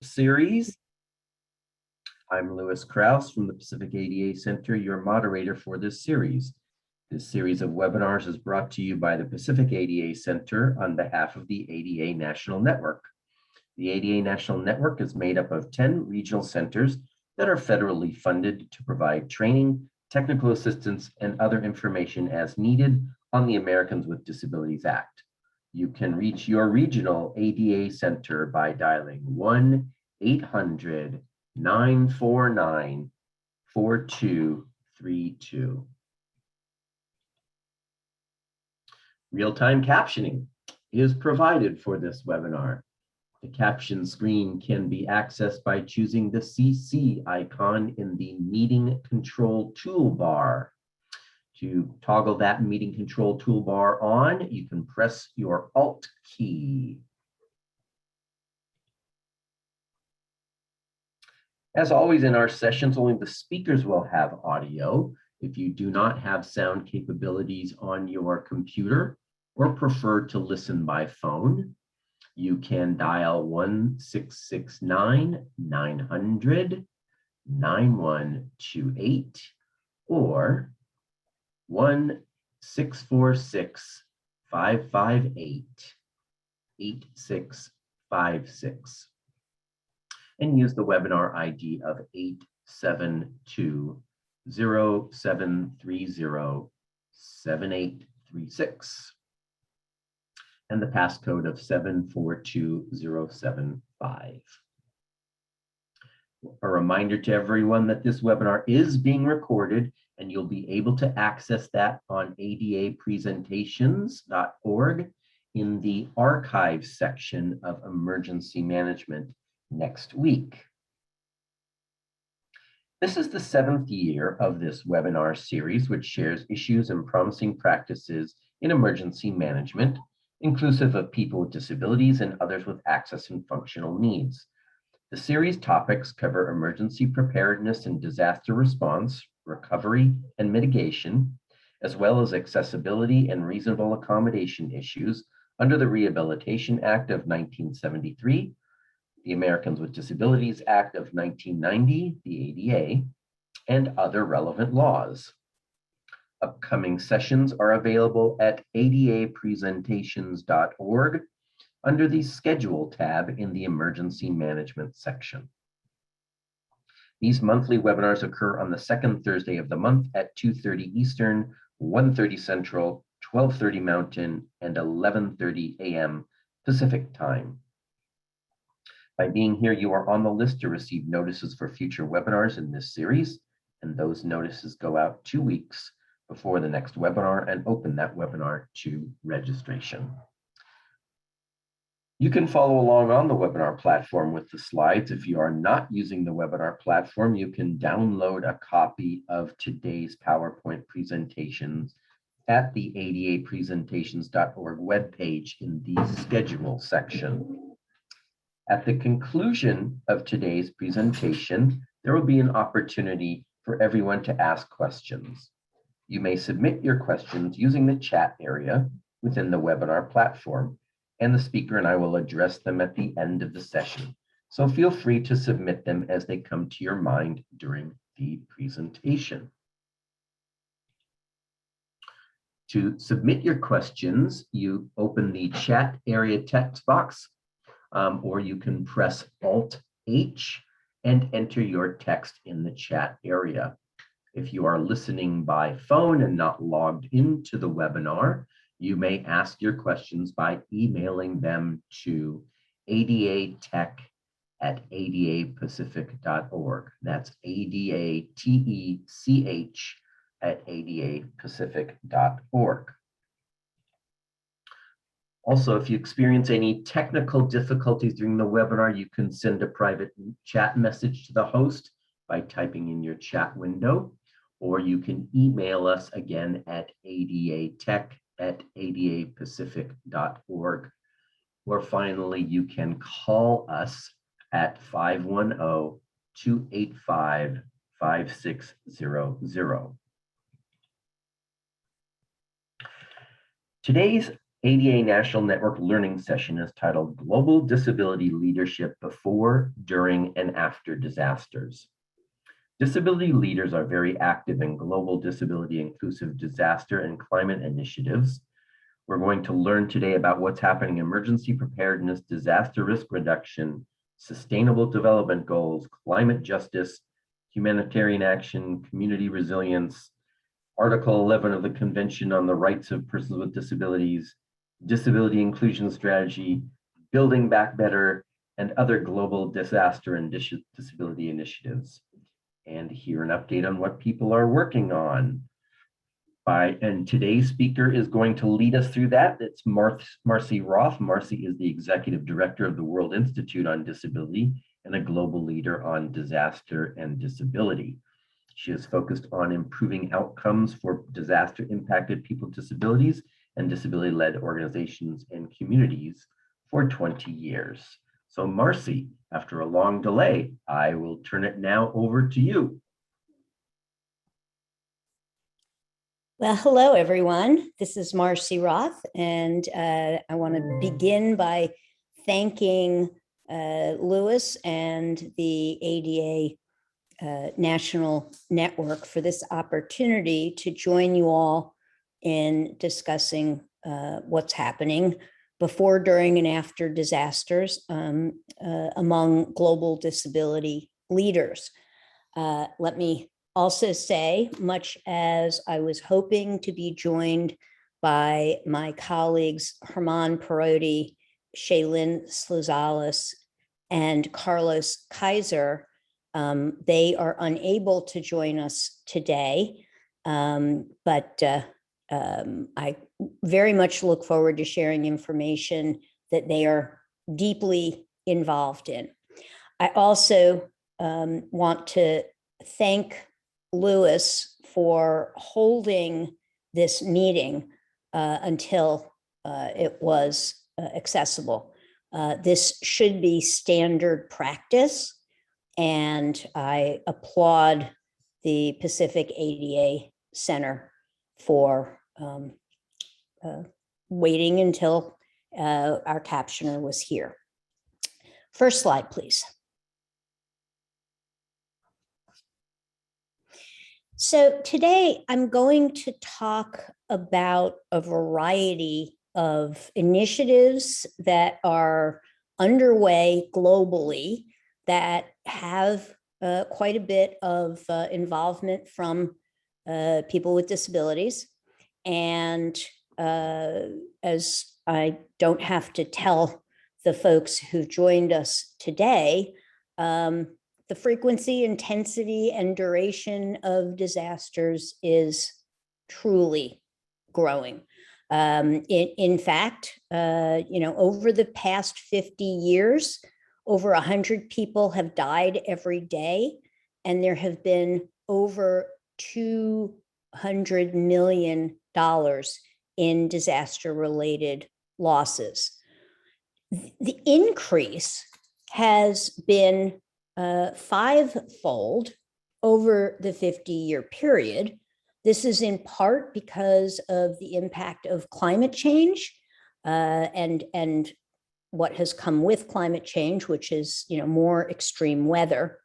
series. I'm Lewis Krause from the Pacific ADA Center, your moderator for this series. This series of webinars is brought to you by the Pacific ADA Center on behalf of the ADA National Network. The ADA National Network is made up of 10 regional centers that are federally funded to provide training, technical assistance, and other information as needed on the Americans with Disabilities Act. You can reach your regional ADA center by dialing 1-800-949-4232. Real-time captioning is provided for this webinar. The caption screen can be accessed by choosing the CC icon in the meeting control toolbar. To toggle that meeting control toolbar on, you can press your Alt key. As always in our sessions, only the speakers will have audio. If you do not have sound capabilities on your computer or prefer to listen by phone, you can dial 1-669-900-9128 or 1-646-558-8656 and use the webinar ID of 872-0730-7836 and the passcode of 742075. A reminder to everyone that this webinar is being recorded and you'll be able to access that on adapresentations.org in the archives section of emergency management next week. This is the 7th year of this webinar series, which shares issues and promising practices in emergency management, inclusive of people with disabilities and others with access and functional needs. The series topics cover emergency preparedness and disaster response, recovery and mitigation, as well as accessibility and reasonable accommodation issues under the Rehabilitation Act of 1973, the Americans with Disabilities Act of 1990, the ADA, and other relevant laws. Upcoming sessions are available at adapresentations.org under the Schedule tab in the Emergency Management section. These monthly webinars occur on the second Thursday of the month at 2:30 Eastern, 1:30 Central, 12:30 Mountain, and 11:30 a.m. Pacific Time. By being here, you are on the list to receive notices for future webinars in this series, and those notices go out 2 weeks before the next webinar and open that webinar to registration. You can follow along on the webinar platform with the slides. If you are not using the webinar platform, you can download a copy of today's PowerPoint presentations at the adapresentations.org webpage in the schedule section. At the conclusion of today's presentation, there will be an opportunity for everyone to ask questions. You may submit your questions using the chat area within the webinar platform, and the speaker and I will address them at the end of the session. So feel free to submit them as they come to your mind during the presentation. To submit your questions, you open the chat area text box, or you can press Alt-H and enter your text in the chat area. If you are listening by phone and not logged into the webinar, you may ask your questions by emailing them to adatech@adapacific.org. That's adatech@adapacific.org. Also, if you experience any technical difficulties during the webinar, you can send a private chat message to the host by typing in your chat window, or you can email us again at adatech@adapacific.org. Or finally, you can call us at 510-285-5600. Today's ADA National Network Learning Session is titled Global Disability Leadership Before, During, and After Disasters. Disability leaders are very active in global disability inclusive disaster and climate initiatives. We're going to learn today about what's happening in emergency preparedness, disaster risk reduction, sustainable development goals, climate justice, humanitarian action, community resilience, Article 11 of the Convention on the Rights of Persons with Disabilities, disability inclusion strategy, building back better, and other global disaster and disability initiatives. And here an update on what people are working on. And today's speaker is going to lead us through that. It's Marcy Roth. Marcy is the Executive Director of the World Institute on Disability and a global leader on disaster and disability. She is focused on improving outcomes for disaster-impacted people with disabilities and disability-led organizations and communities for 20 years. So Marcy, after a long delay, I will turn it now over to you. Well, hello, everyone. This is Marcy Roth, and I want to begin by thanking Lewis and the ADA National Network for this opportunity to join you all in discussing what's happening before, during, and after disasters among global disability leaders. Let me also say, much as I was hoping to be joined by my colleagues Herman Perotti, Shaylin Slozales, and Carlos Kaiser, they are unable to join us today, but I very much look forward to sharing information that they are deeply involved in. I also want to thank Lewis for holding this meeting until it was accessible. This should be standard practice, and I applaud the Pacific ADA Center for waiting until our captioner was here. First slide, please. So today I'm going to talk about a variety of initiatives that are underway globally that have quite a bit of involvement from people with disabilities. And as I don't have to tell the folks who joined us today, the frequency, intensity, and duration of disasters is truly growing. In fact, over the past 50 years, over 100 people have died every day, and there have been over $200 million in disaster-related losses. The increase has been fivefold over the 50-year period. This is in part because of the impact of climate change and what has come with climate change, which is more extreme weather.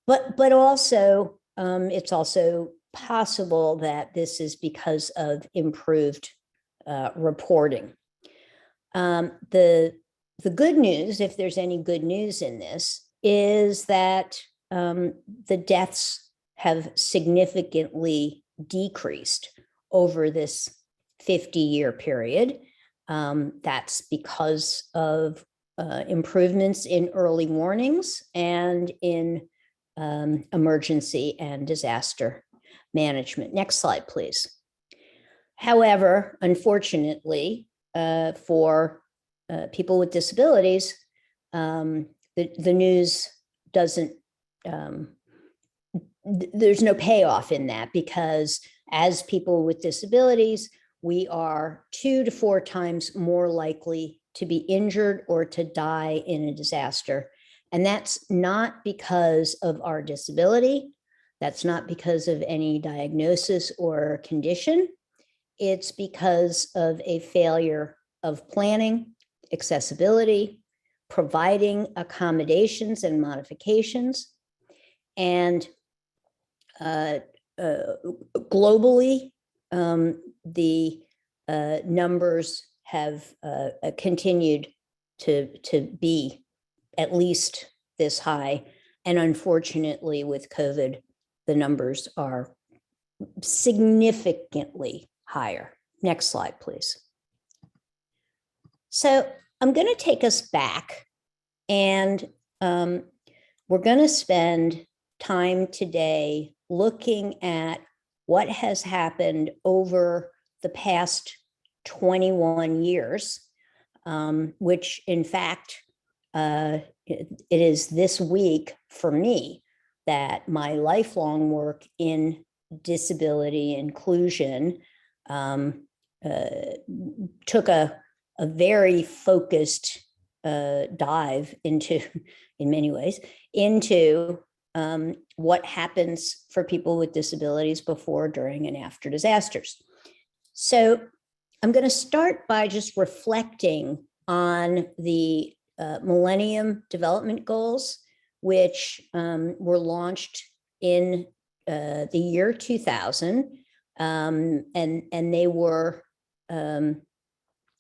But also it's also possible that this is because of improved reporting. The good news, if there's any good news in this, is that the deaths have significantly decreased over this 50-year period. That's because of improvements in early warnings and in emergency and disaster management. Next slide, please. However, unfortunately, for people with disabilities, the news doesn't, there's no payoff in that, because as people with disabilities, we are 2 to 4 times more likely to be injured or to die in a disaster. And that's not because of our disability. That's not because of any diagnosis or condition. It's because of a failure of planning, accessibility, providing accommodations and modifications, and globally, the numbers have continued to be at least this high. And unfortunately, with COVID, the numbers are significantly higher. Next slide, please. So I'm going to take us back, and we're going to spend time today looking at what has happened over the past 21 years, which in fact, it is this week for me that my lifelong work in disability inclusion took a very focused dive into, in many ways, into what happens for people with disabilities before, during, and after disasters. So I'm going to start by just reflecting on the Millennium Development Goals, which were launched in the year 2000, and they were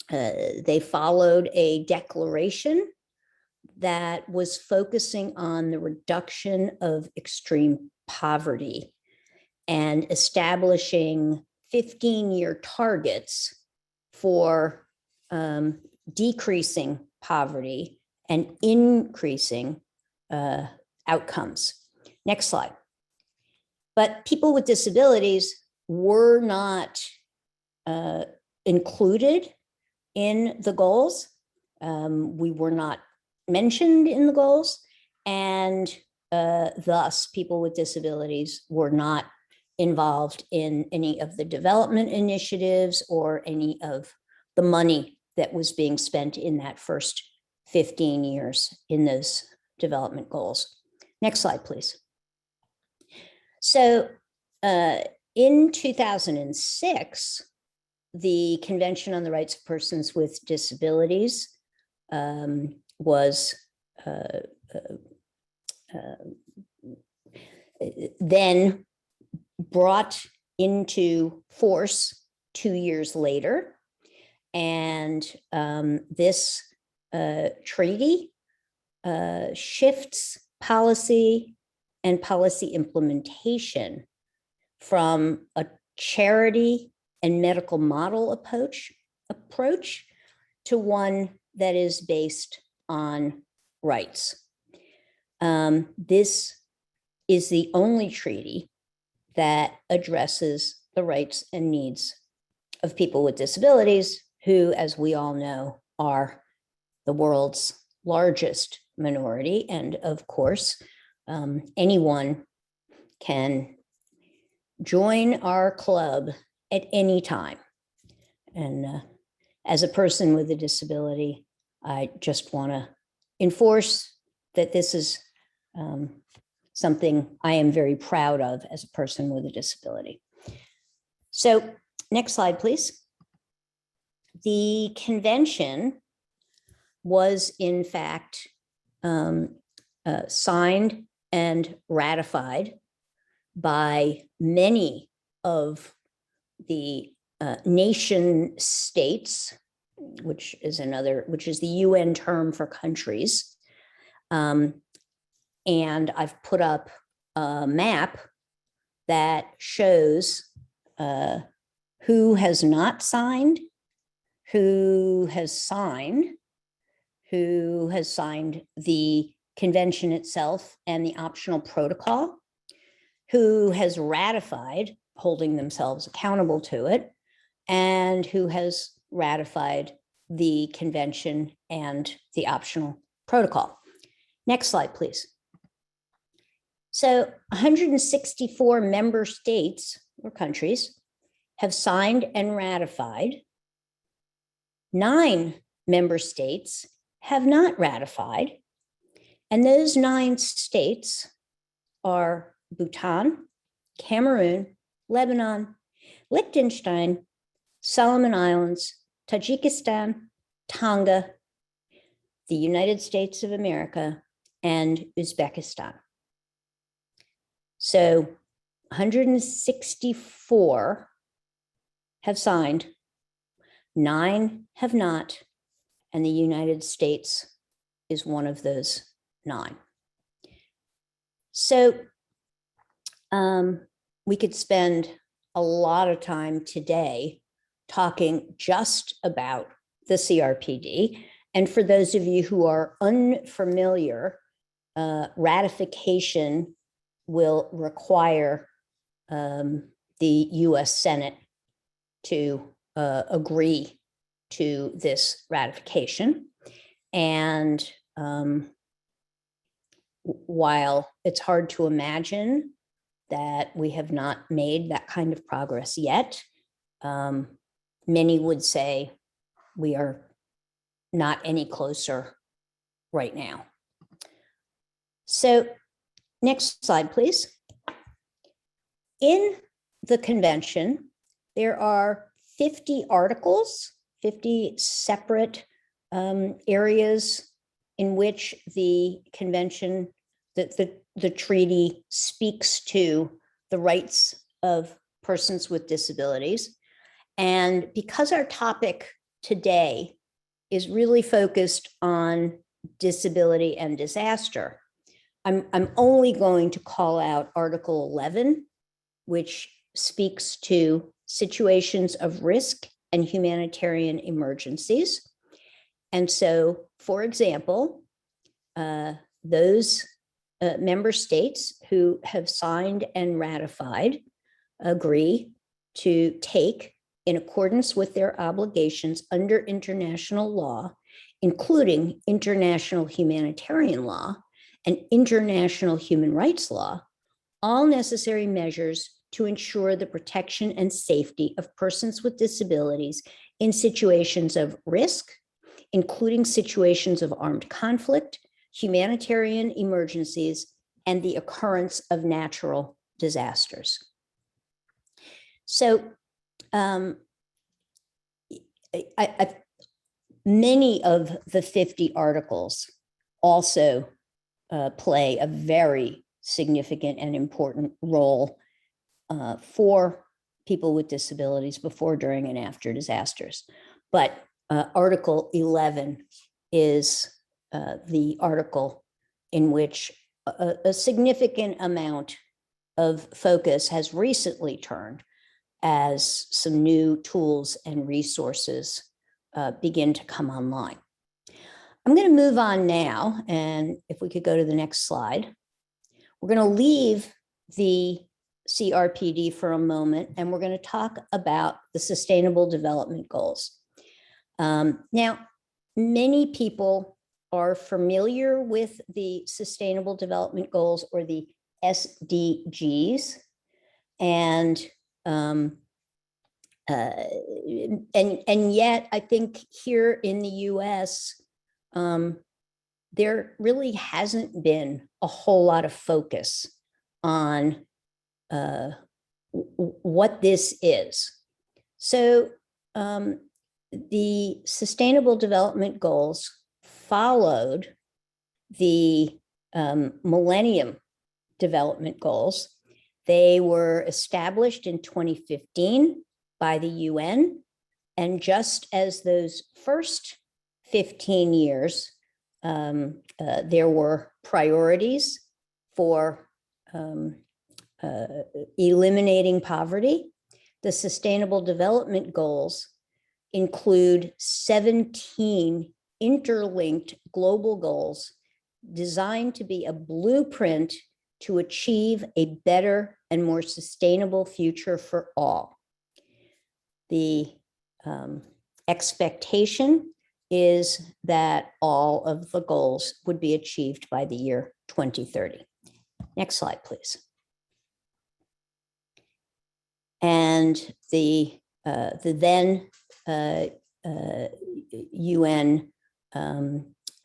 they followed a declaration that was focusing on the reduction of extreme poverty and establishing 15-year targets for decreasing poverty and increasing outcomes. Next slide. But people with disabilities were not included in the goals. We were not mentioned in the goals, and thus people with disabilities were not involved in any of the development initiatives or any of the money that was being spent in that first 15 years in those development goals. Next slide, please. So in 2006, the Convention on the Rights of Persons with Disabilities was then brought into force 2 years later. And this treaty shifts policy and policy implementation from a charity and medical model approach to one that is based on rights. This is the only treaty that addresses the rights and needs of people with disabilities, who, as we all know, are the world's largest minority. And of course, anyone can join our club at any time. And as a person with a disability, I just want to enforce that this is something I am very proud of as a person with a disability. So next slide, please. The convention was in fact signed and ratified by many of the nation states, which is the UN term for countries. And I've put up a map that shows who has not signed, who has signed the convention itself and the optional protocol, who has ratified, holding themselves accountable to it, and who has ratified the convention and the optional protocol. Next slide, please. So 164 member states or countries have signed and ratified. 9 member states have not ratified. And those 9 states are Bhutan, Cameroon, Lebanon, Liechtenstein, Solomon Islands, Tajikistan, Tonga, the United States of America, and Uzbekistan. So 164 have signed, 9 have not, and the United States is one of those 9. So we could spend a lot of time today talking just about the CRPD. And for those of you who are unfamiliar, ratification will require the US Senate to agree to this ratification. And while it's hard to imagine that we have not made that kind of progress yet, many would say we are not any closer right now. So next slide, please. In the convention, there are 50 articles, 50 separate areas in which the convention, the treaty speaks to the rights of persons with disabilities. And because our topic today is really focused on disability and disaster, I'm only going to call out Article 11, which speaks to situations of risk and humanitarian emergencies. And so, for example, those member states who have signed and ratified agree to take, in accordance with their obligations under international law, including international humanitarian law and international human rights law, all necessary measures to ensure the protection and safety of persons with disabilities in situations of risk, including situations of armed conflict, humanitarian emergencies, and the occurrence of natural disasters. So many of the 50 articles also play a very significant and important role for people with disabilities before, during, and after disasters. But Article 11 is the article in which a significant amount of focus has recently turned as some new tools and resources begin to come online. I'm going to move on now, and if we could go to the next slide. We're going to leave the CRPD for a moment, and we're going to talk about the Sustainable Development Goals. Now, many people are familiar with the Sustainable Development Goals, or the SDGs, and yet I think here in the US, there really hasn't been a whole lot of focus on what this is. So the Sustainable Development Goals followed the Millennium Development Goals. They were established in 2015 by the UN. And just as those first 15 years, there were priorities for eliminating poverty, the Sustainable Development Goals include 17 interlinked global goals designed to be a blueprint to achieve a better and more sustainable future for all. The expectation is that all of the goals would be achieved by the year 2030. Next slide, please. And the then UN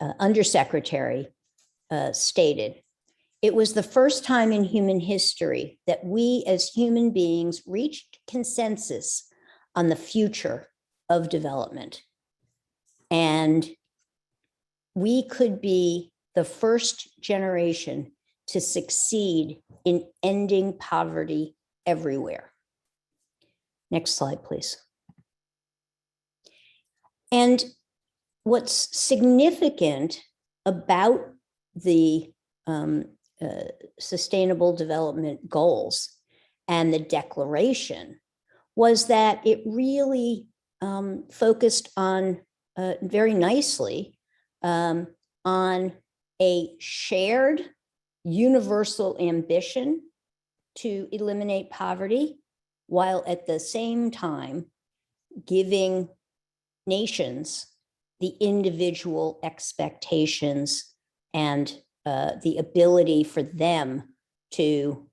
Undersecretary stated, "It was the first time in human history that we as human beings reached consensus on the future of development." And we could be the first generation to succeed in ending poverty everywhere. Next slide, please. And what's significant about the Sustainable Development Goals and the declaration was that it really focused on very nicely on a shared universal ambition to eliminate poverty, while at the same time giving nations the individual expectations and the ability for them to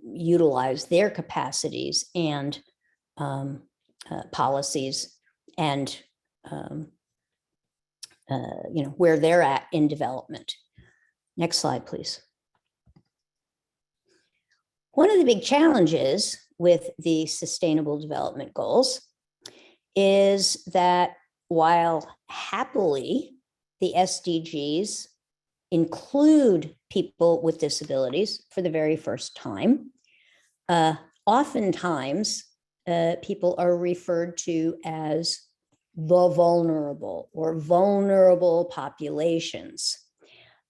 utilize their capacities and policies and where they're at in development. Next slide, please. One of the big challenges with the Sustainable Development Goals is that while happily the SDGs include people with disabilities for the very first time, oftentimes people are referred to as the vulnerable or vulnerable populations.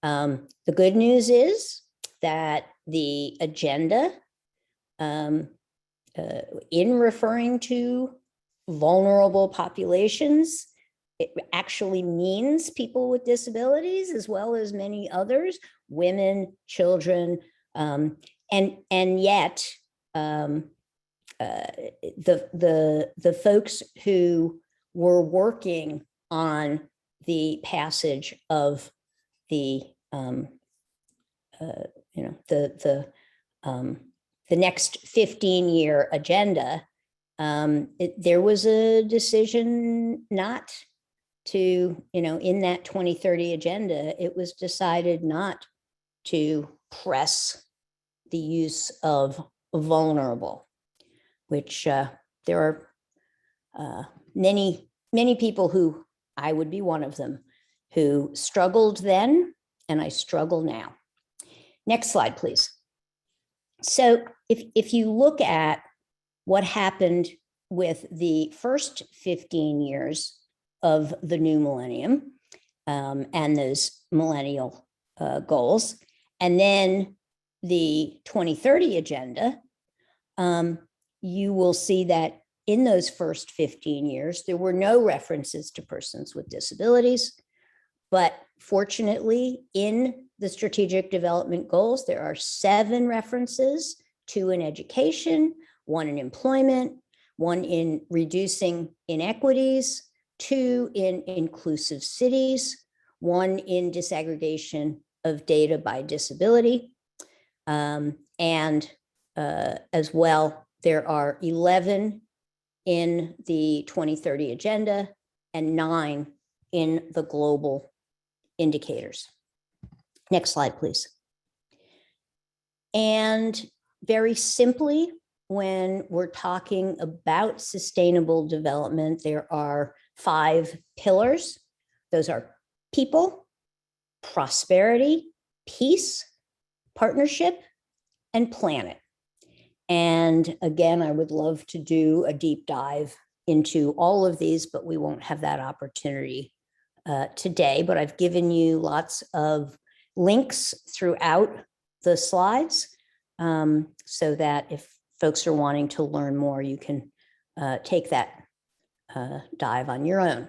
The good news is that the agenda, in referring to vulnerable populations, it actually means people with disabilities as well as many others, women, children, and yet the folks who were working on the passage of the next 15-year agenda, there was a decision not to, in that 2030 agenda, it was decided not to press the use of vulnerable, which there are many people who, I would be one of them, who struggled then, and I struggle now. Next slide, please. So if you look at what happened with the first 15 years of the new millennium and those millennial goals, and then the 2030 agenda, you will see that in those first 15 years, there were no references to persons with disabilities. But fortunately, in the strategic development goals, there are 7 references: 2 in education, 1 in employment, 1 in reducing inequities, 2 in inclusive cities, 1 in disaggregation of data by disability. And as well, there are 11 in the 2030 agenda and 9 in the global indicators. Next slide, please. And very simply, when we're talking about sustainable development, there are 5 pillars. Those are people, prosperity, peace, partnership, and planet. And again, I would love to do a deep dive into all of these, but we won't have that opportunity today. But I've given you lots of links throughout the slides so that if folks are wanting to learn more, you can take that dive on your own.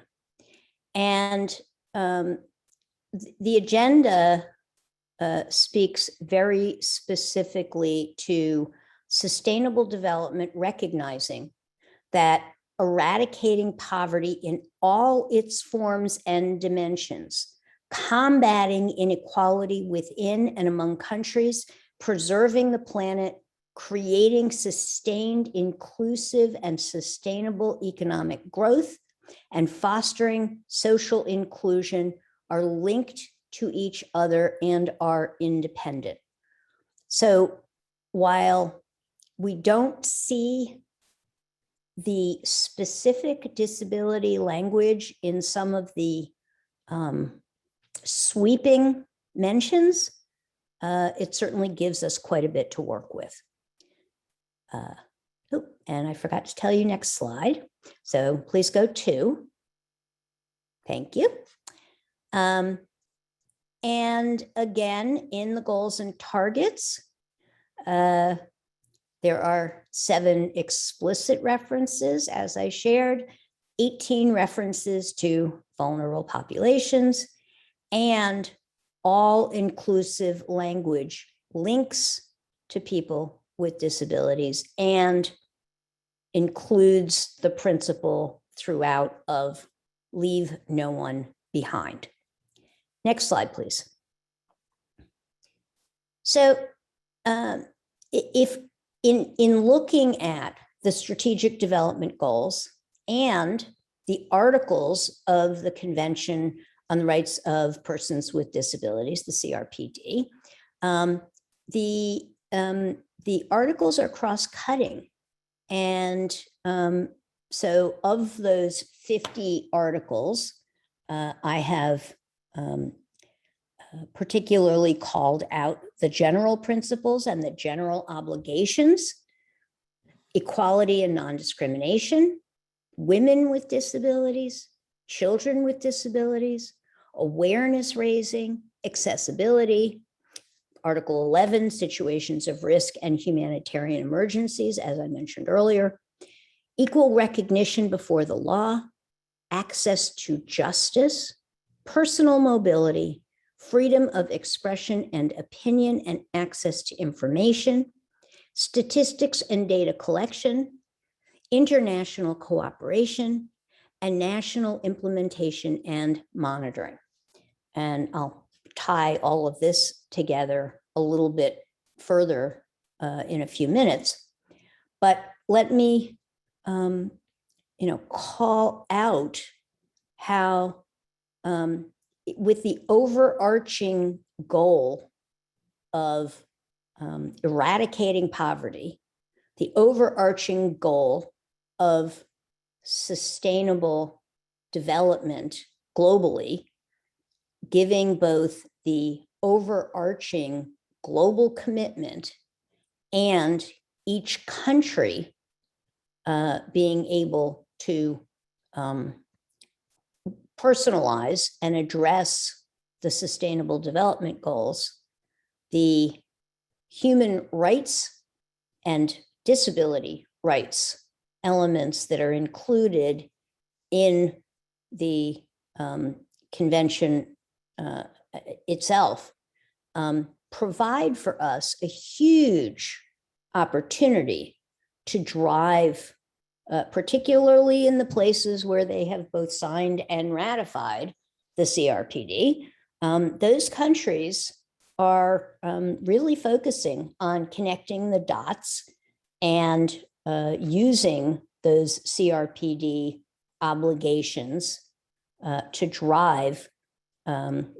And the agenda speaks very specifically to sustainable development, recognizing that eradicating poverty in all its forms and dimensions, combating inequality within and among countries, preserving the planet, creating sustained, inclusive, and sustainable economic growth, and fostering social inclusion are linked to each other and are independent. So while we don't see the specific disability language in some of the sweeping mentions, it certainly gives us quite a bit to work with. And I forgot to tell you next slide. So please go to. Thank you. And again, in the goals and targets, there are 7 explicit references, as I shared, 18 references to vulnerable populations, and all-inclusive language links to people with disabilities and includes the principle throughout of leave no one behind. Next slide, please. So if in looking at the strategic development goals and the articles of the Convention on the Rights of Persons with Disabilities, the CRPD, the articles are cross-cutting. And so of those 50 articles, I have particularly called out the general principles and the general obligations, equality and non-discrimination, women with disabilities, children with disabilities, awareness raising, accessibility, Article 11, situations of risk and humanitarian emergencies, as I mentioned earlier, equal recognition before the law, access to justice, personal mobility, freedom of expression and opinion, and access to information, statistics and data collection, international cooperation, and national implementation and monitoring. And I'll tie all of this together a little bit further in a few minutes. But let me call out how with the overarching goal of eradicating poverty, the overarching goal of sustainable development globally, giving both the overarching global commitment and each country being able to personalize and address the sustainable development goals, the human rights and disability rights elements that are included in the convention itself provide for us a huge opportunity to drive, particularly in the places where they have both signed and ratified the CRPD. Those countries are really focusing on connecting the dots and using those CRPD obligations to drive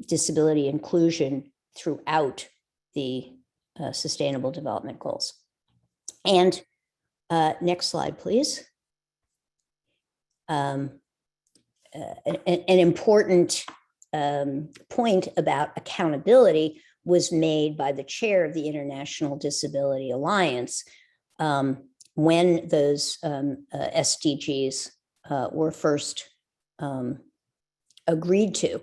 disability inclusion throughout the Sustainable Development Goals. And next slide, please. An important point about accountability was made by the chair of the International Disability Alliance when those SDGs were first agreed to.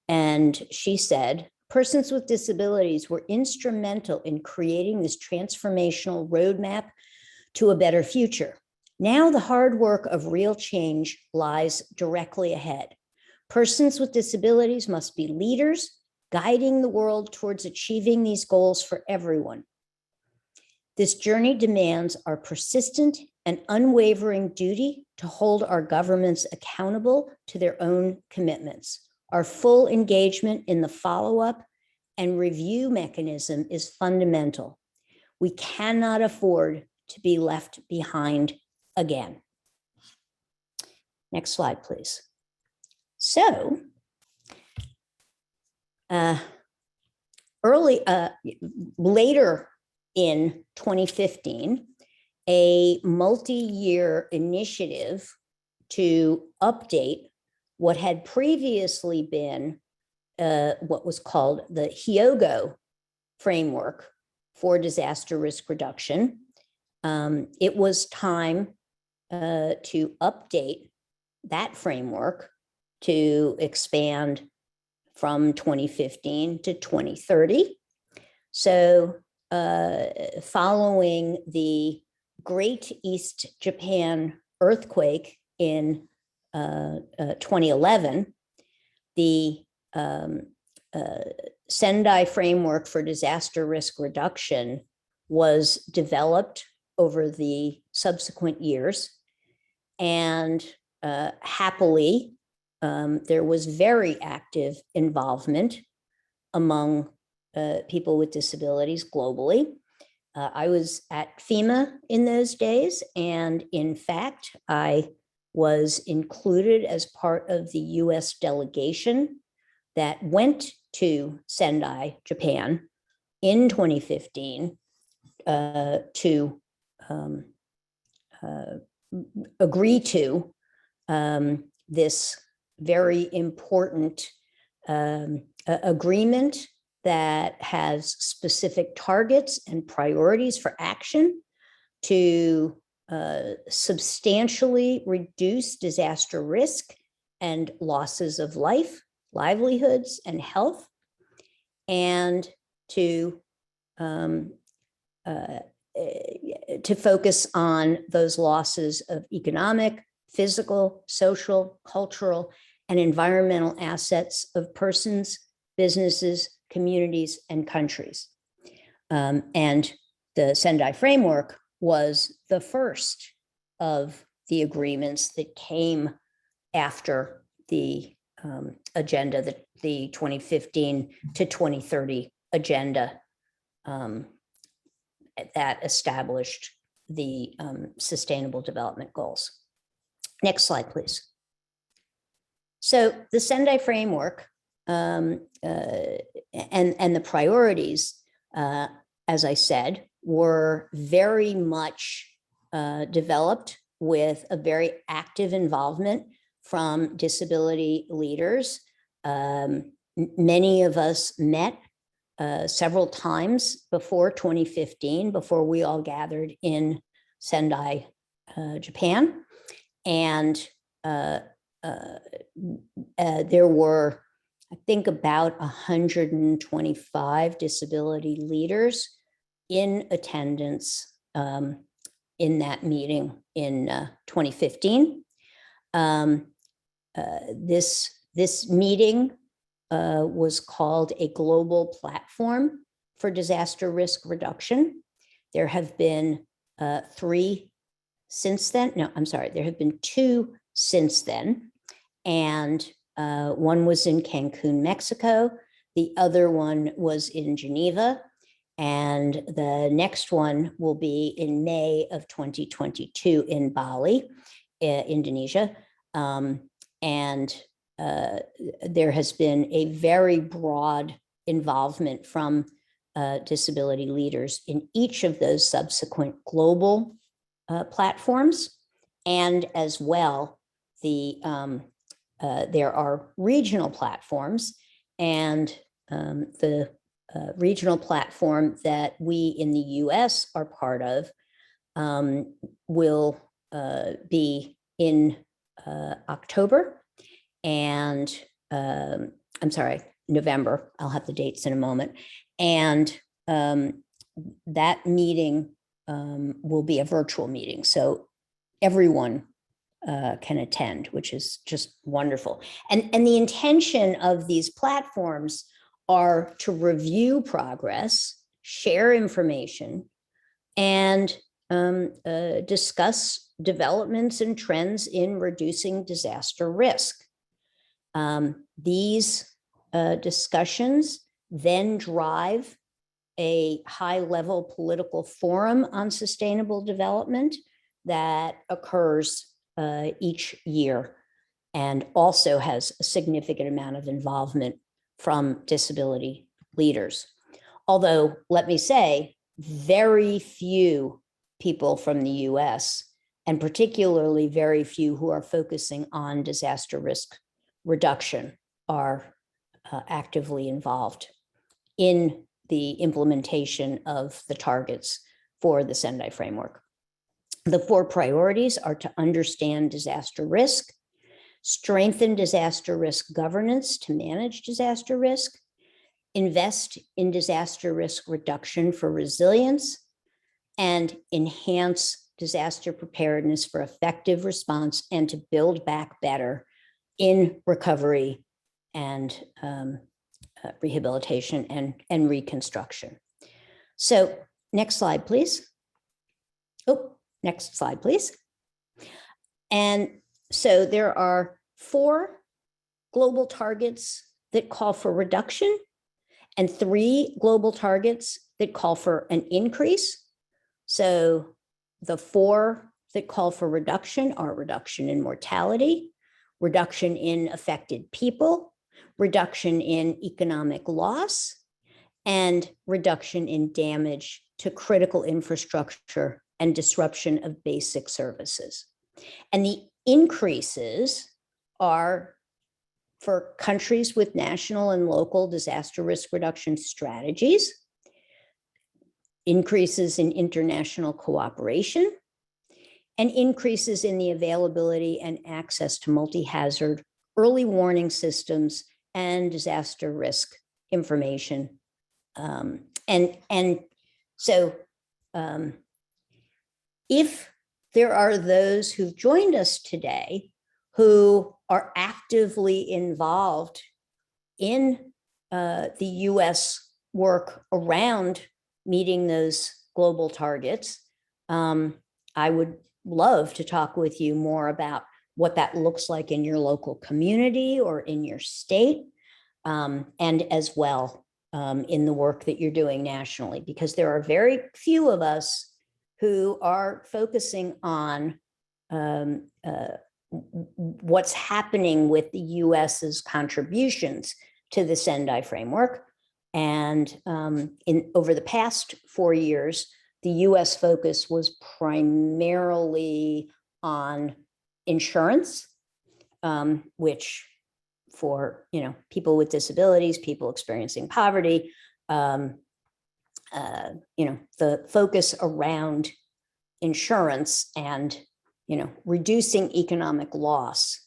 And she said, persons with disabilities were instrumental in creating this transformational roadmap to a better future. Now the hard work of real change lies directly ahead. Persons with disabilities must be leaders, guiding the world towards achieving these goals for everyone. This journey demands our persistent and unwavering duty to hold our governments accountable to their own commitments. Our full engagement in the follow-up and review mechanism is fundamental. We cannot afford to be left behind again. Next slide, please. So, later in 2015, a multi-year initiative to update what had previously been what was called the HIOGO framework for disaster risk reduction. It was time to update that framework to expand from 2015 to 2030. So following the Great East Japan earthquake in 2011, the Sendai framework for disaster risk reduction was developed over the subsequent years. And happily, there was very active involvement among people with disabilities globally. I was at FEMA in those days, and in fact, I was included as part of the US delegation that went to Sendai, Japan in 2015 to agree to this very important agreement that has specific targets and priorities for action to substantially reduce disaster risk and losses of life, livelihoods, and health, and to focus on those losses of economic, physical, social, cultural, and environmental assets of persons, businesses, communities, and countries. And the Sendai framework was the first of the agreements that came after the agenda, the 2015 to 2030 agenda that established the Sustainable Development Goals. Next slide, please. So the Sendai framework and the priorities, as I said, were very much developed with a very active involvement from disability leaders. Many of us met several times before 2015, before we all gathered in Sendai, Japan. And there were, I think, about 125 disability leaders in attendance in that meeting in 2015. This meeting was called a global platform for disaster risk reduction. There have been three since then. No, I'm sorry, there have been two since then. And one was in Cancun, Mexico. The other one was in Geneva. And the next one will be in May of 2022 in Bali, Indonesia. And there has been a very broad involvement from disability leaders in each of those subsequent global platforms. And as well, there are regional platforms, and the regional platform that we in the US are part of will be in October and I'm sorry, November. I'll have the dates in a moment. And that meeting will be a virtual meeting. So everyone can attend, which is just wonderful. And the intention of these platforms are to review progress, share information, and discuss developments and trends in reducing disaster risk. These discussions then drive a high-level political forum on sustainable development that occurs each year and also has a significant amount of involvement from disability leaders. Although, let me say, very few people from the US, and particularly very few who are focusing on disaster risk reduction, are actively involved in the implementation of the targets for the Sendai framework. The 4 priorities are to understand disaster risk, strengthen disaster risk governance to manage disaster risk, invest in disaster risk reduction for resilience, and enhance disaster preparedness for effective response and to build back better in recovery and rehabilitation and reconstruction. So next slide, please. Oh, next slide, please. And so there are 4 global targets that call for reduction and 3 global targets that call for an increase. So the 4 that call for reduction are reduction in mortality, reduction in affected people, reduction in economic loss, and reduction in damage to critical infrastructure and disruption of basic services. And the increases are for countries with national and local disaster risk reduction strategies, increases in international cooperation, and increases in the availability and access to multi-hazard early warning systems and disaster risk information. So if there are those who've joined us today who are actively involved in the US work around meeting those global targets, I would love to talk with you more about what that looks like in your local community or in your state, and as well in the work that you're doing nationally, because there are very few of us who are focusing on what's happening with the US's contributions to the Sendai framework. And over the past 4 years, the US focus was primarily on insurance, which for people with disabilities, people experiencing poverty, the focus around insurance and reducing economic loss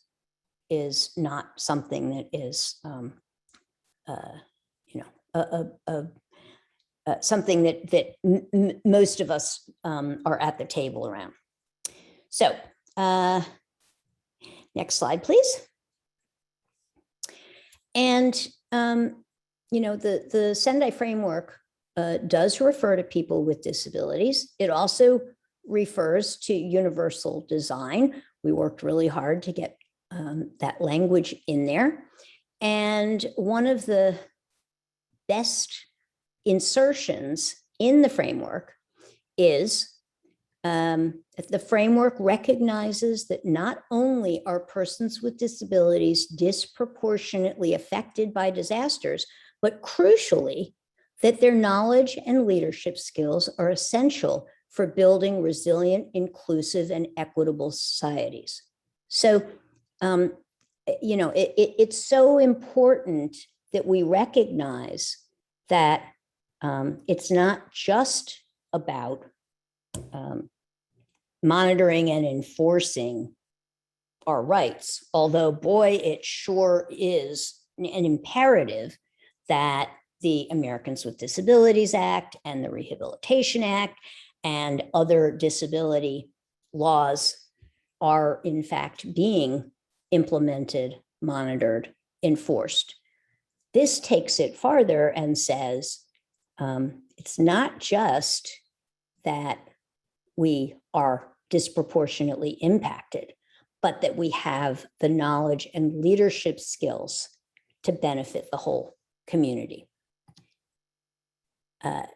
is not something that is something that most of us are at the table around. So next slide, please. And the Sendai framework does refer to people with disabilities. It also refers to universal design. We worked really hard to get that language in there. And one of the best insertions in the framework is the framework recognizes that not only are persons with disabilities disproportionately affected by disasters, but crucially, that their knowledge and leadership skills are essential for building resilient, inclusive, and equitable societies. So, it's so important that we recognize that it's not just about monitoring and enforcing our rights, although boy, it sure is an imperative that the Americans with Disabilities Act and the Rehabilitation Act and other disability laws are in fact being implemented, monitored, enforced. This takes it farther and says it's not just that we are disproportionately impacted, but that we have the knowledge and leadership skills to benefit the whole community.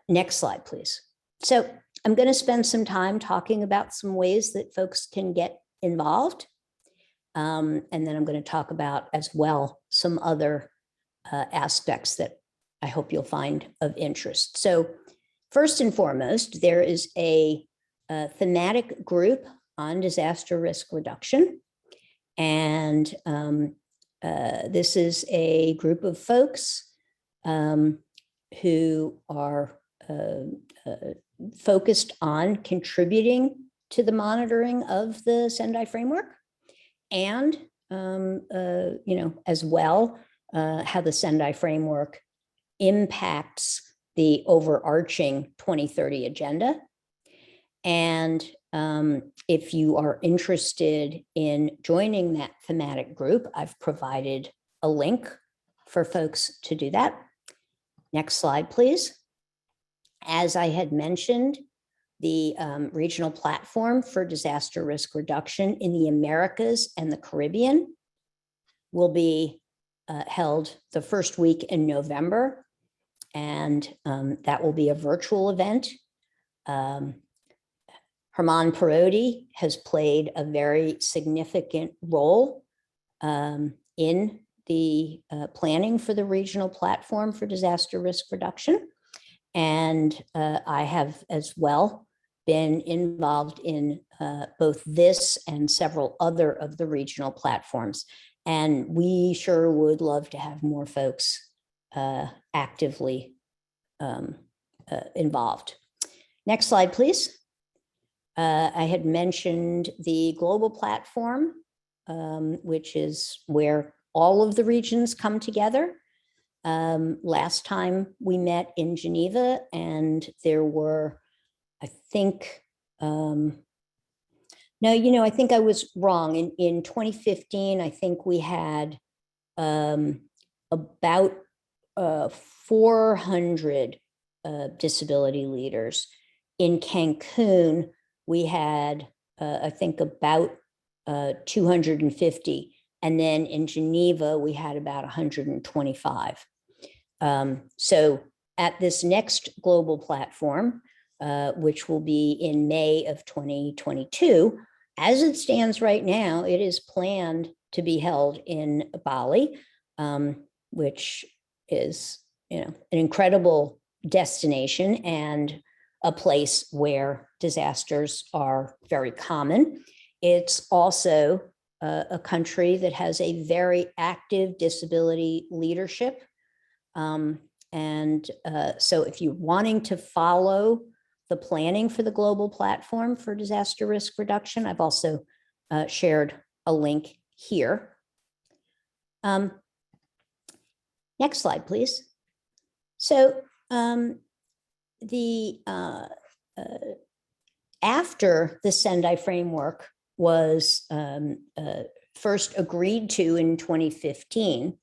Next slide, please. So I'm going to spend some time talking about some ways that folks can get involved. And then I'm going to talk about as well some other aspects that I hope you'll find of interest. So first and foremost, there is a thematic group on disaster risk reduction. And this is a group of folks who are focused on contributing to the monitoring of the Sendai framework, and as well, how the Sendai framework impacts the overarching 2030 agenda. And if you are interested in joining that thematic group, I've provided a link for folks to do that. Next slide, please. As I had mentioned, the regional platform for disaster risk reduction in the Americas and the Caribbean will be held the first week in November, and that will be a virtual event. Herman Parodi has played a very significant role in the planning for the regional platform for disaster risk reduction. And I have as well been involved in both this and several other of the regional platforms. And we sure would love to have more folks actively involved. Next slide, please. I had mentioned the global platform, which is where all of the regions come together. Last time we met in Geneva, and there were, I think, no, I think I was wrong. In 2015, I think we had about 400 disability leaders. In Cancun, we had, I think, about 250. And then in Geneva, we had about 125. So at this next global platform, which will be in May of 2022, as it stands right now, it is planned to be held in Bali, which is, an incredible destination and a place where disasters are very common. It's also a country that has a very active disability leadership. So if you're wanting to follow the planning for the global platform for disaster risk reduction, I've also shared a link here. Next slide, please. So after the Sendai framework was first agreed to in 2015,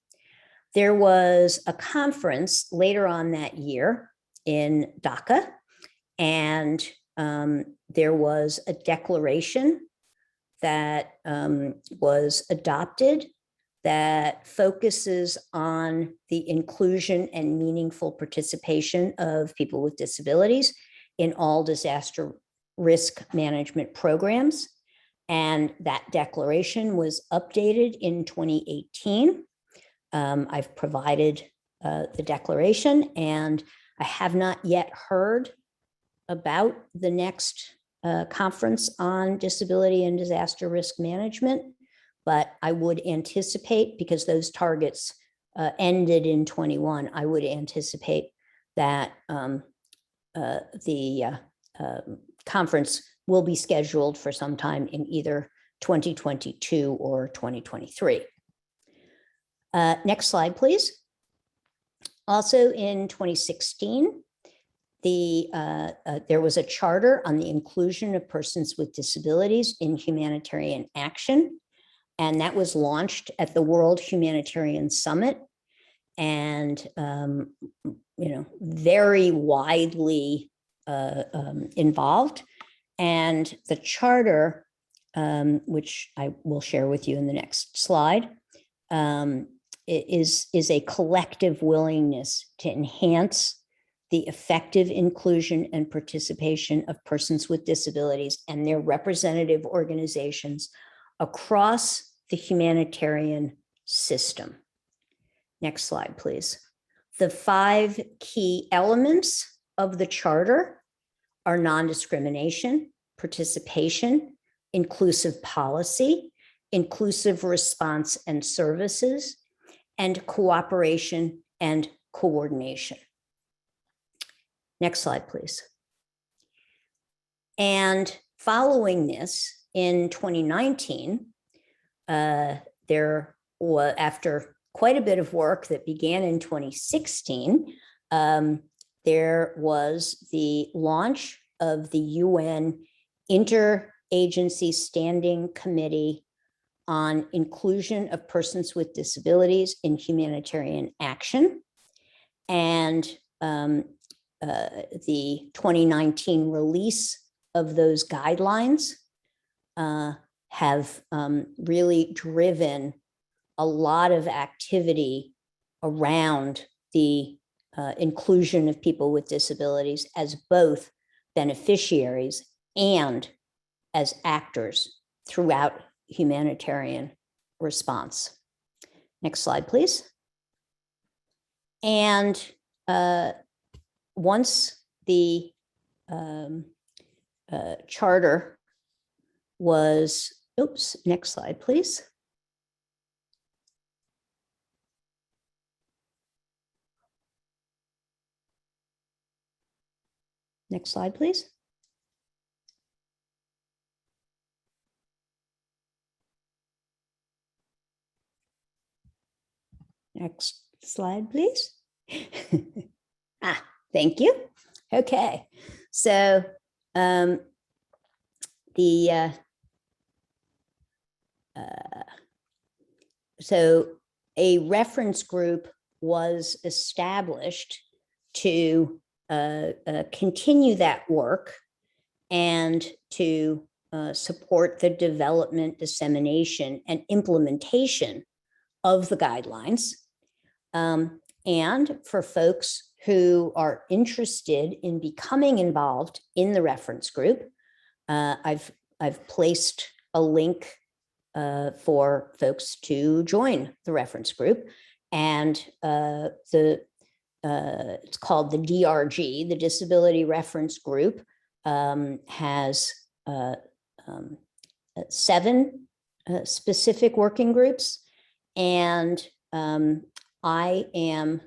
there was a conference later on that year in Dhaka, and there was a declaration that was adopted that focuses on the inclusion and meaningful participation of people with disabilities in all disaster risk management programs. And that declaration was updated in 2018. I've provided the declaration, and I have not yet heard about the next conference on disability and disaster risk management, but I would anticipate, because those targets ended in 21, I would anticipate that the conference will be scheduled for sometime in either 2022 or 2023. Next slide, please. Also in 2016, there was a charter on the inclusion of persons with disabilities in humanitarian action, and that was launched at the World Humanitarian Summit, and very widely involved. And the charter, which I will share with you in the next slide, is a collective willingness to enhance the effective inclusion and participation of persons with disabilities and their representative organizations across the humanitarian system. Next slide, please. The 5 key elements of the charter are non-discrimination, participation, inclusive policy, inclusive response and services, and cooperation and coordination. Next slide, please. And following this, in 2019, there was, after quite a bit of work that began in 2016, there was the launch of the UN Interagency Standing Committee on Inclusion of Persons with Disabilities in Humanitarian Action. And the 2019 release of those guidelines have really driven a lot of activity around the inclusion of people with disabilities as both beneficiaries and as actors throughout humanitarian response. Next slide, please. And once the charter was, oops, next slide, please. Next slide, please. Next slide, please. Thank you. Okay, so so a reference group was established to continue that work and to support the development, dissemination, and implementation of the guidelines. And for folks who are interested in becoming involved in the reference group, I've placed a link for folks to join the reference group. And it's called the DRG, the Disability Reference Group, has 7 specific working groups. And I am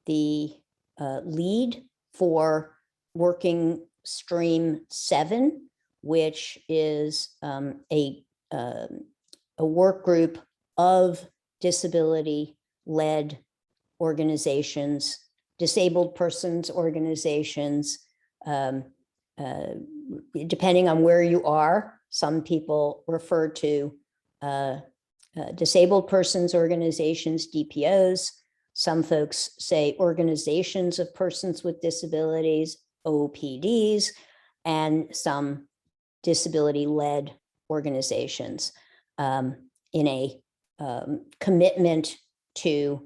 the lead for working stream 7, which is a work group of disability-led organizations, disabled persons organizations, depending on where you are. Some people refer to disabled persons organizations, DPOs. Some folks say organizations of persons with disabilities, OPDs, and some disability-led organizations in a commitment to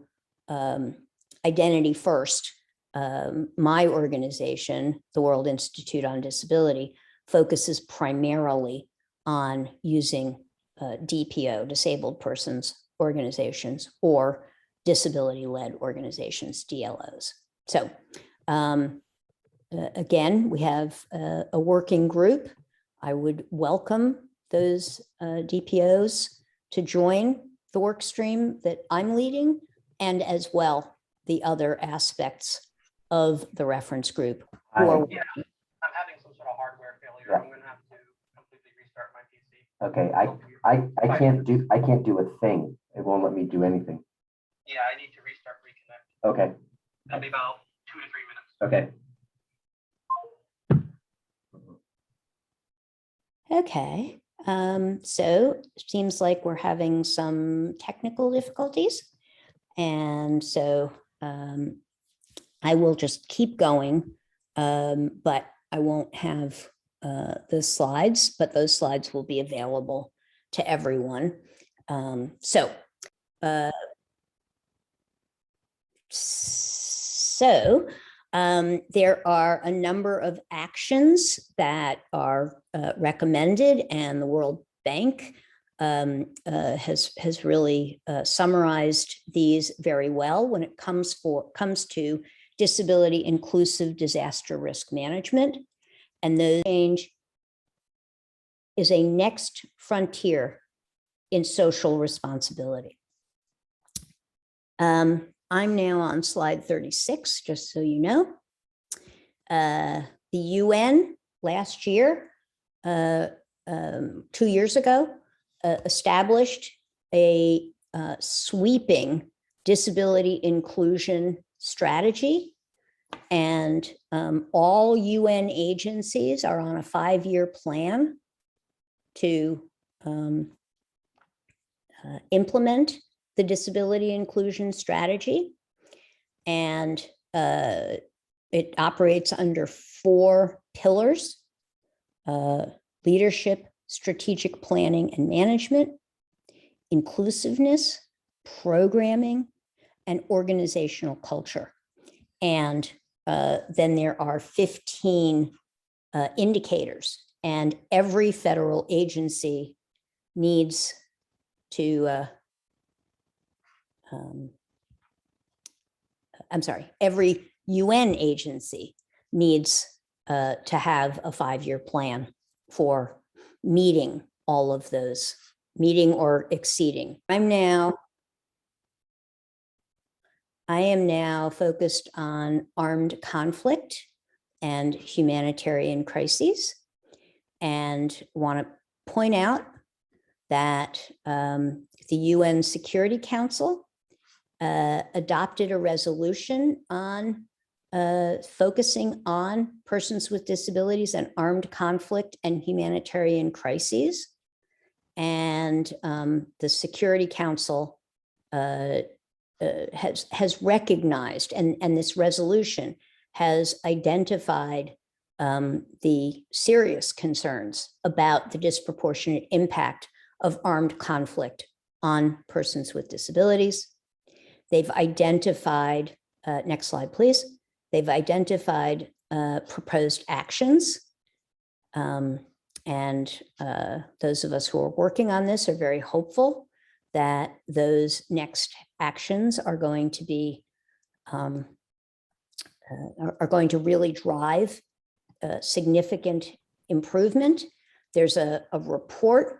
identity first. My organization, the World Institute on Disability, focuses primarily on using DPO, disabled persons organizations, or disability-led organizations, DLOs. So again, we have a working group. I would welcome those DPOs to join the work stream that I'm leading, and as well the other aspects of the reference group. Yeah, I'm having some sort of hardware failure. Yeah. I'm going to have to completely restart my PC. Okay, I can't do a thing. It won't let me do anything. Yeah, I need to restart, reconnect. Okay. That'll be about 2 to 3 minutes. Okay. Okay. So it seems like we're having some technical difficulties. And so I will just keep going, but I won't have the slides, but those slides will be available to everyone. There are a number of actions that are recommended, and the World Bank has really summarized these very well when it comes to disability inclusive disaster risk management. And those change is a next frontier in social responsibility. I'm now on slide 36, just so you know. The UN last year, 2 years ago, established a sweeping disability inclusion strategy. And all UN agencies are on a 5-year plan to implement the disability inclusion strategy. And it operates under 4 pillars: leadership, strategic planning and management, inclusiveness, programming, and organizational culture. And then there are 15 indicators, and every federal agency needs to, every UN agency needs to have a 5-year plan for meeting all of those, meeting or exceeding. I am now focused on armed conflict and humanitarian crises, and want to point out that the UN Security Council adopted a resolution on focusing on persons with disabilities and armed conflict and humanitarian crises. And the Security Council has recognized, and this resolution has identified the serious concerns about the disproportionate impact of armed conflict on persons with disabilities. They've identified, next slide, please. They've identified proposed actions. And those of us who are working on this are very hopeful that those next actions are going to be, are going to really drive significant improvement. There's a report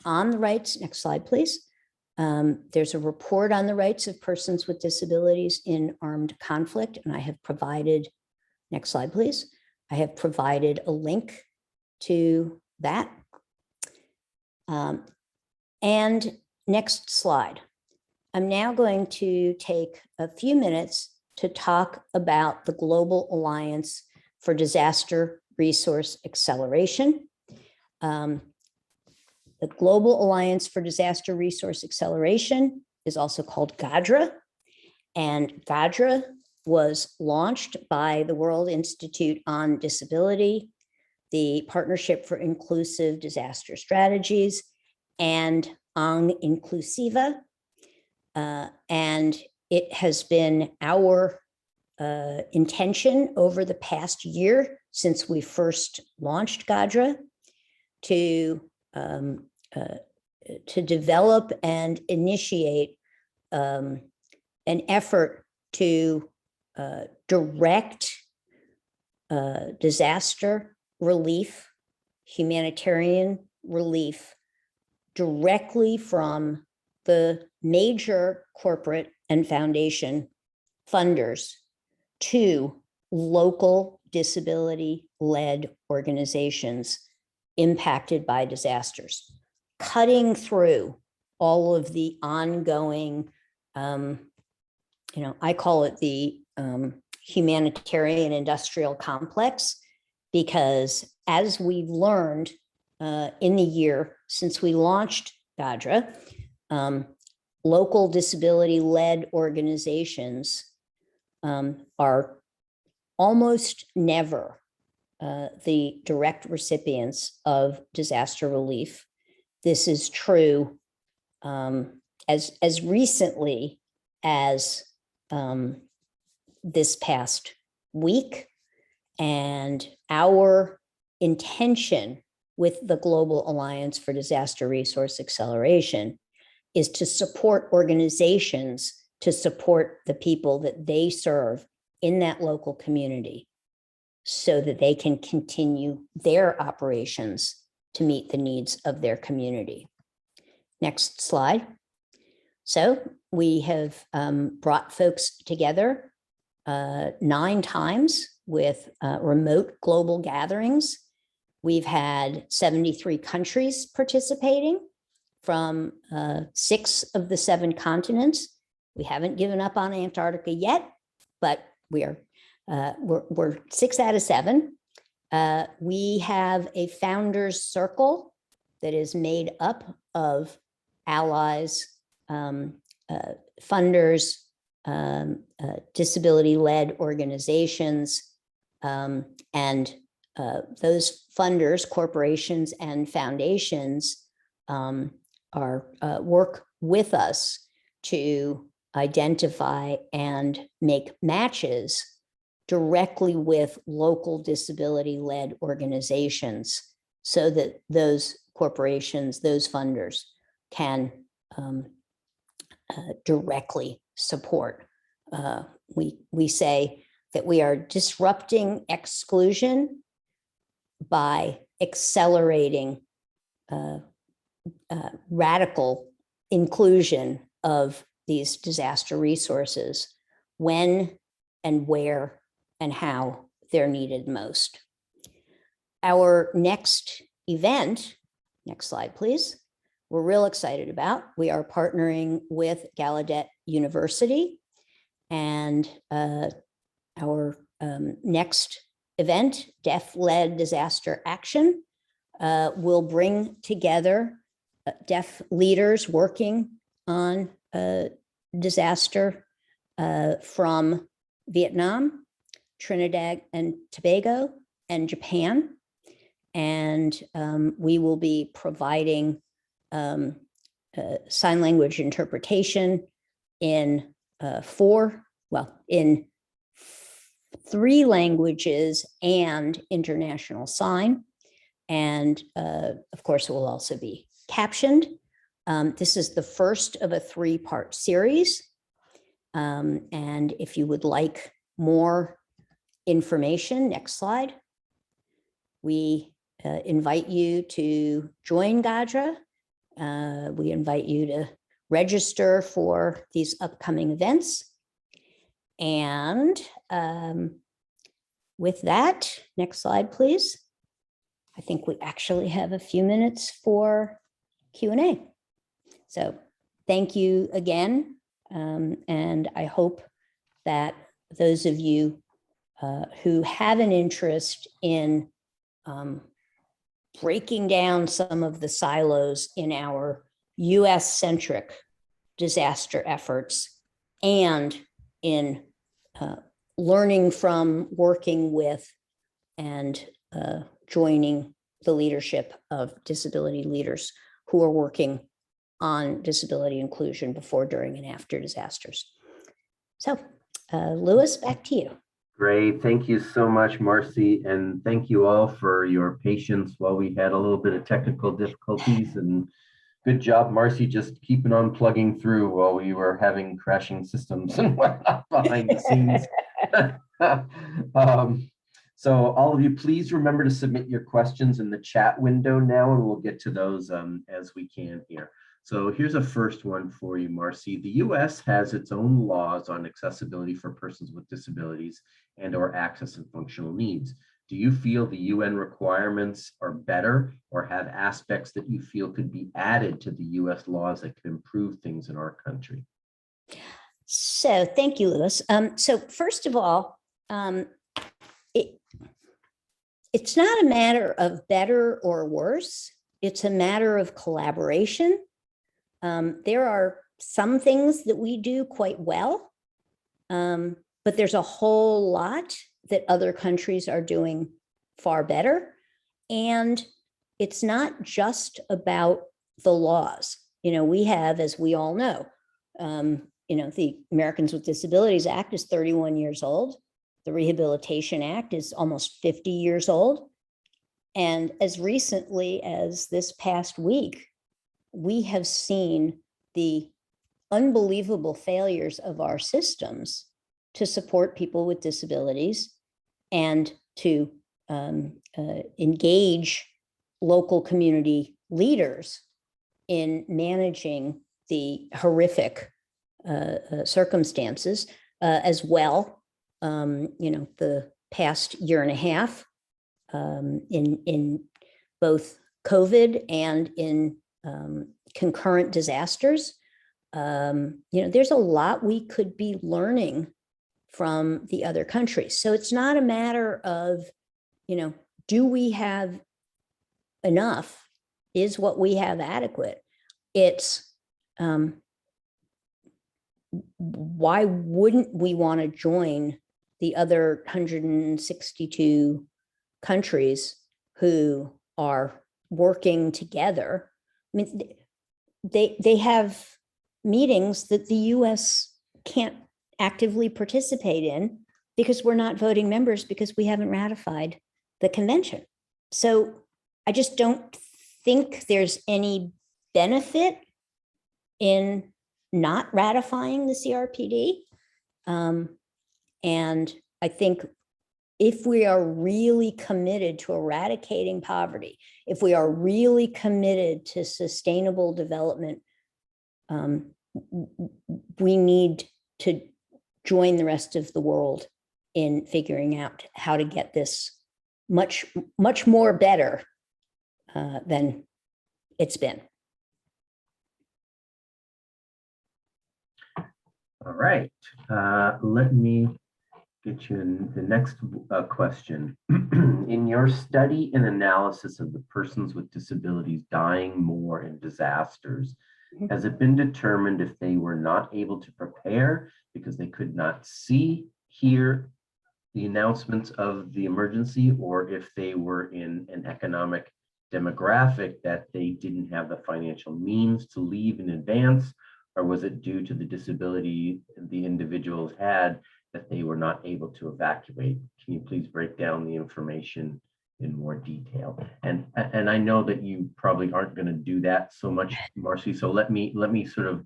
on the rights, next slide, please. There's a report on the rights of persons with disabilities in armed conflict, and I have provided, next slide, please. I have provided a link to that. And next slide. I'm now going to take a few minutes to talk about the Global Alliance for Disaster Resource Acceleration. The Global Alliance for Disaster Resource Acceleration is also called GADRA, and GADRA was launched by the World Institute on Disability, the Partnership for Inclusive Disaster Strategies, and Inclusiva. And it has been our intention over the past year since we first launched GADRA to develop and initiate an effort to direct disaster relief, humanitarian relief directly from the major corporate and foundation funders to local disability-led organizations impacted by disasters, cutting through all of the ongoing, I call it the humanitarian industrial complex, because as we've learned in the year since we launched GADRA, local disability-led organizations are almost never the direct recipients of disaster relief. This is true as recently as this past week. And our intention with the Global Alliance for Disaster Resource Acceleration is to support organizations to support the people that they serve in that local community so that they can continue their operations to meet the needs of their community. Next slide. So we have brought folks together 9 times with remote global gatherings. We've had 73 countries participating from 6 of the 7 continents. We haven't given up on Antarctica yet, but we're 6 out of 7. We have a founders circle that is made up of allies, funders, disability-led organizations, and those funders, corporations, and foundations work with us to identify and make matches directly with local disability-led organizations so that those corporations, those funders can directly support. We say that we are disrupting exclusion by accelerating radical inclusion of these disaster resources when and where and how they're needed most. Our next event, next slide, please, we're real excited about. We are partnering with Gallaudet University, and our next event, Deaf-Led Disaster Action, will bring together deaf leaders working on disaster from Vietnam, Trinidad and Tobago, and Japan. And we will be providing sign language interpretation in 3 languages and international sign. And of course, it will also be captioned. This is the first of a 3-part series. And if you would like more information, next slide, we invite you to join GADRA. We invite you to register for these upcoming events. And with that, next slide, please. I think we actually have a few minutes for Q&A. So thank you again. And I hope that those of you who have an interest in breaking down some of the silos in our US-centric disaster efforts and in learning from, working with, and joining the leadership of disability leaders who are working on disability inclusion before, during, and after disasters. So, Louis, back to you. Great. Thank you so much, Marcy. And thank you all for your patience while we had a little bit of technical difficulties. And good job, Marcy, just keeping on plugging through while we were having crashing systems and whatnot behind the scenes. So all of you, please remember to submit your questions in the chat window now, and we'll get to those as we can here. So here's a first one for you, Marcy. The US has its own laws on accessibility for persons with disabilities and/or access and functional needs. Do you feel the UN requirements are better or have aspects that you feel could be added to the US laws that could improve things in our country? So thank you, Louis. So first of all, it's not a matter of better or worse. It's a matter of collaboration. There are some things that we do quite well, but there's a whole lot that other countries are doing far better. And it's not just about the laws. You know, we have, as we all know, the Americans with Disabilities Act is 31 years old. The Rehabilitation Act is almost 50 years old. And as recently as this past week, we have seen the unbelievable failures of our systems to support people with disabilities and to engage local community leaders in managing the horrific circumstances as well. The past year and a half in both COVID and in concurrent disasters. There's a lot we could be learning from the other countries. So it's not a matter of, do we have enough? Is what we have adequate? It's why wouldn't we want to join the other 162 countries who are working together? I mean, they have meetings that the US can't actively participate in because we're not voting members because we haven't ratified the convention. So I just don't think there's any benefit in not ratifying the CRPD. And I think if we are really committed to eradicating poverty, if we are really committed to sustainable development, we need to join the rest of the world in figuring out how to get this much, much more better than it's been. All right, let me get you in the next question. In your study and analysis of the persons with disabilities dying more in disasters, has it been determined if they were not able to prepare because they could not see, hear the announcements of the emergency, or if they were in an economic demographic that they didn't have the financial means to leave in advance, or was it due to the disability the individuals had that they were not able to evacuate? Can you please break down the information in more detail? And I know that you probably aren't going to do that so much, Marcy. So let me sort of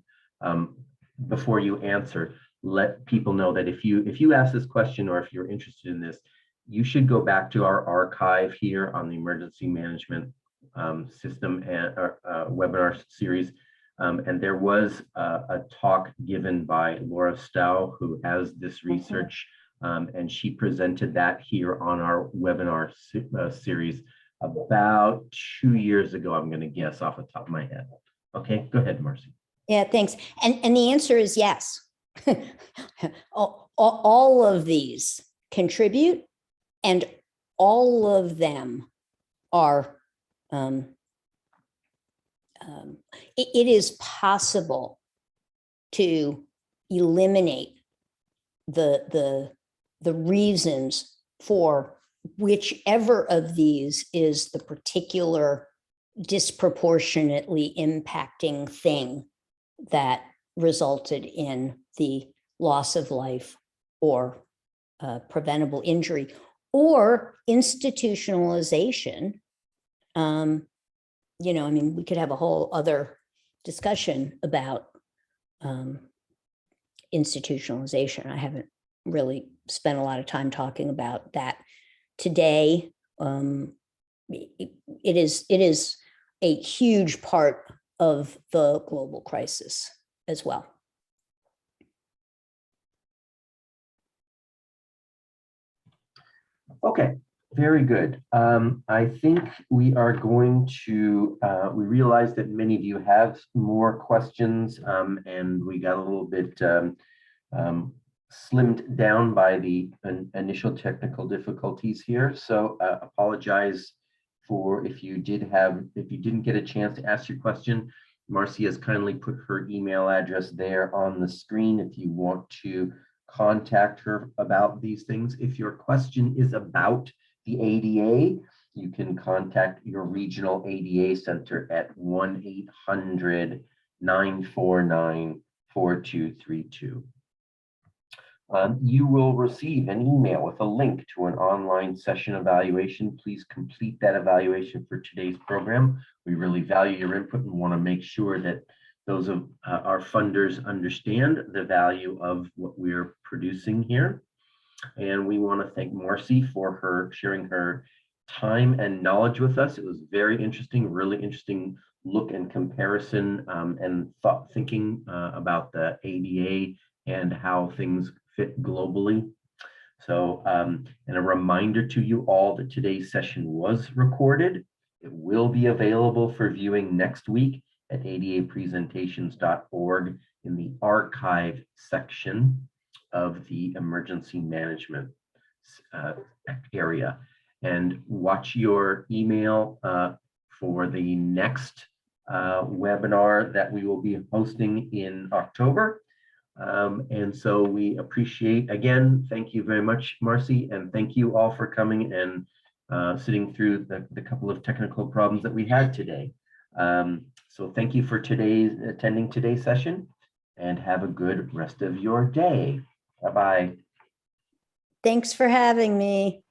before you answer, let people know that if you ask this question or if you're interested in this, you should go back to our archive here on the emergency management system and webinar series. And there was a talk given by Laura Stowe, who has this research, and she presented that here on our webinar series about 2 years ago, I'm going to guess off the top of my head. Okay, go ahead, Marcy. Yeah, thanks. And the answer is yes. all of these contribute, and all of them are it is possible to eliminate the reasons for whichever of these is the particular disproportionately impacting thing that resulted in the loss of life or preventable injury or institutionalization. I mean, we could have a whole other discussion about institutionalization. I haven't really spent a lot of time talking about that today. It is a huge part of the global crisis as well. Okay, very good. I think we are going to, we realize that many of you have more questions, and we got a little bit slimmed down by the initial technical difficulties here. So apologize for if you didn't get a chance to ask your question. Marcy has kindly put her email address there on the screen if you want to contact her about these things. If your question is about the ADA, you can contact your regional ADA center at 1-800-949-4232. You will receive an email with a link to an online session evaluation. Please complete that evaluation for today's program. We really value your input and want to make sure that those of our funders understand the value of what we're producing here. And we want to thank Marcy for her sharing her time and knowledge with us. It was very interesting, really interesting look and comparison and thinking about the ADA and how things fit globally. So, and a reminder to you all that today's session was recorded. It will be available for viewing next week at adapresentations.org in the archive section of the emergency management area. And watch your email for the next webinar that we will be hosting in October. And so we appreciate, again, thank you very much, Marcy, and thank you all for coming and sitting through the couple of technical problems that we had today. So thank you for attending today's session, and have a good rest of your day. Bye-bye. Thanks for having me.